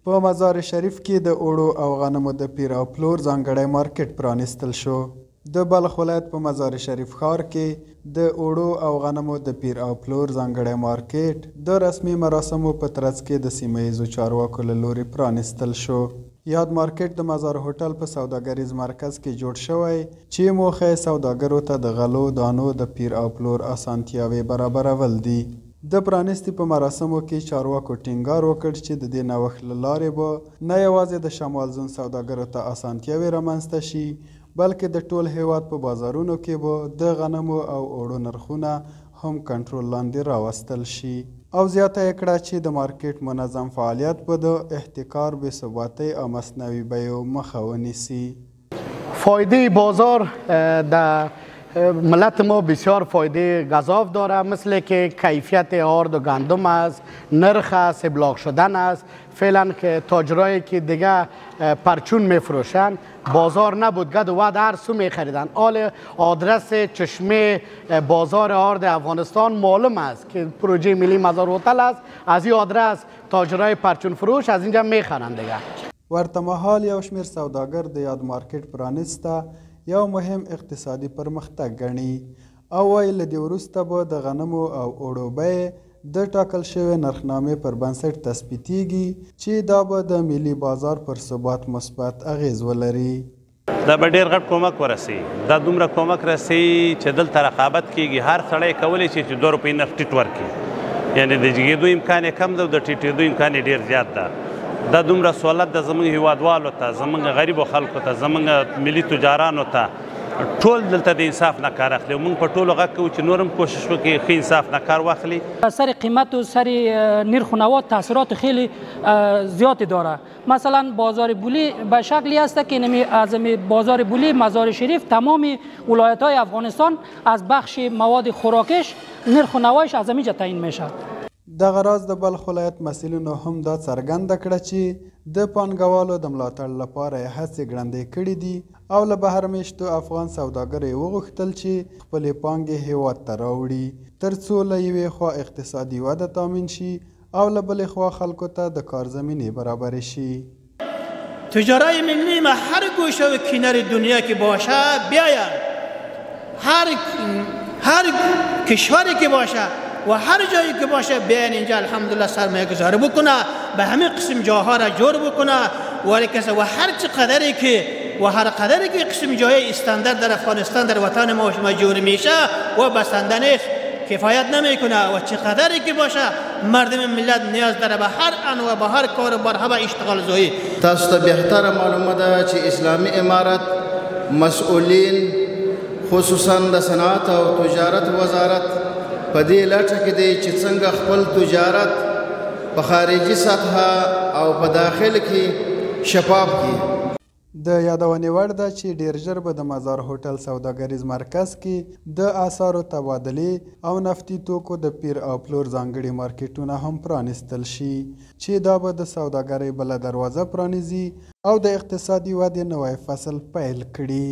په مزار شریف کې د اوړو او غنمو د پیر او پلور ځانګړی مارکیټ پرانیستل شو. د بلخ ولایت په مزار شریف ښار کې د اوړو او غنمو د پیر او پلور ځانګړی مارکیټ د رسمي مراسمو په ترڅ کې د سیمه ییزو چارواکو له لوري پرانیستل شو. یاد مارکیټ د مزار هوټل په سوداګریز مرکز کې جوړ شوی چې موخه یې سوداګرو ته د غلو دانو د پیر او پلور اسانتیاوې برابرول دي. د پرانیستي په مراسمو کې چارواکو ټینګار وکړ چې د دې نوښت له لارې به نه یوازې د شمال زون سوداګرو ته اسانتیاوې رامنځته شي بلکې د ټول هیواد په بازارونو کې به د غنمو او اوړو نرخونه هم کنټرول لاندې راوستل شي. او زیاته یې کړه چې د مارکیټ منظم فعالیت به د احتکار بې ثباتۍ او مصنوعي بیو مخه ونیسي. فایده بازار در ملت ما بسیار فایده گزاف داره، مثل که کیفیت آرد و گندم است، نرخ است، ابلاغ شدن است. فعلا که تاجرایی که دیگه پرچون میفروشن بازار نبود گد و در سو میخریدن. حال آدرس چشمه بازار آرد افغانستان معلوم است که پروژه ملی مزار هتل است. از این آدرس تاجرای پرچون فروش از اینجا میخرن دیگه. ورته مهال یو شمیر سوداګر د یاد مارکیټ پرانیسته یو مهم اقتصادي پرمختګ ګڼي او وایي له دې وروسته به د غنمو او اوړو بیې د ټاکل شوې نرخنامې پر بنسټ تثبیتیږي چې دا به د ملي بازار پر ثبات مثبت اغیز ولري. دا به ډېر غټ کومک ورسي. دا دومره کومک رسي چې دلته رقابت کیږي. هر سړی کولی شي چې 2 روپۍ نفت ټیټ ورکړي. یعنې د جګېدو امکان یې کم ده او د ټیټېدو امکان یې ډېر زیات ده. دا دومره سہولت د زموږ هیوادوالو ته، زموږ غریبو خلکو ته، زموږ ملي تجارانو ته ټول دلته د انصاف نه کار اخلي. موږ په ټولو غږ کوو چې نور هم کوشش وکړي ښه انصاف نه کار واخلي. سر قیمت و سر نرخ و نواد تاثیرات خیلی زیادی داره. مثلا بازار بولی به شکلی است که از بازار بولی مزار شریف تمام ولایت های افغانستان از بخش مواد خوراکش نرخ و نوادش از اینجا تعیین میشه. دغه راز د بلخ ولایت مسئولینو هم دا څرګنده کړه چې د پانګوالو د ملاتړ لپاره یې هڅې ګړندۍ کړي دي او له بهر میشتو افغان سوداګرو یې وغوښتل چې خپلې پانګې هیواد ته راوړي تر څو له یوې خوا اقتصادي وده تامین شي او له بلې خوا خلکو ته د کار زمینې برابرې شي. تجارای ملی ما هر گوشه و کنار دنیا که باشه بیاید، هر کشوری که باشه و هر جایی که باشه بیاین اینجا الحمدلله سرمایه گذاری بکنه، به همه قسم جاها را جور بکنه و هر قدری که قسم جای استاندارد در افغانستان در وطن ما جور میشه و بسنده نیست، کفایت نمیکنه و چقدری که باشه مردم ملت نیاز داره به هر انواع به هر کار و برها به اشتغال زایی. تاسو ته بهتره معلومه ده چې اسلامي امارت مسئولین خصوصا د صنعت او تجارت وزارت په دې لټه کې دی چې څنګه خپل تجارت په خارجي سطحه او په داخل کې شفاف کړي. د یادونې وړ ده چې ډیر ژر به د مزار هوټل سوداګریز مرکز کې د آثارو تبادلې او نفتي توکو د پیر او پلور ځانګړي مارکیټونه هم پرانیستل شي چې دا به د سوداګرۍ بله دروازه پرانیزي او د اقتصادي ودې نوی فصل پیل کړي.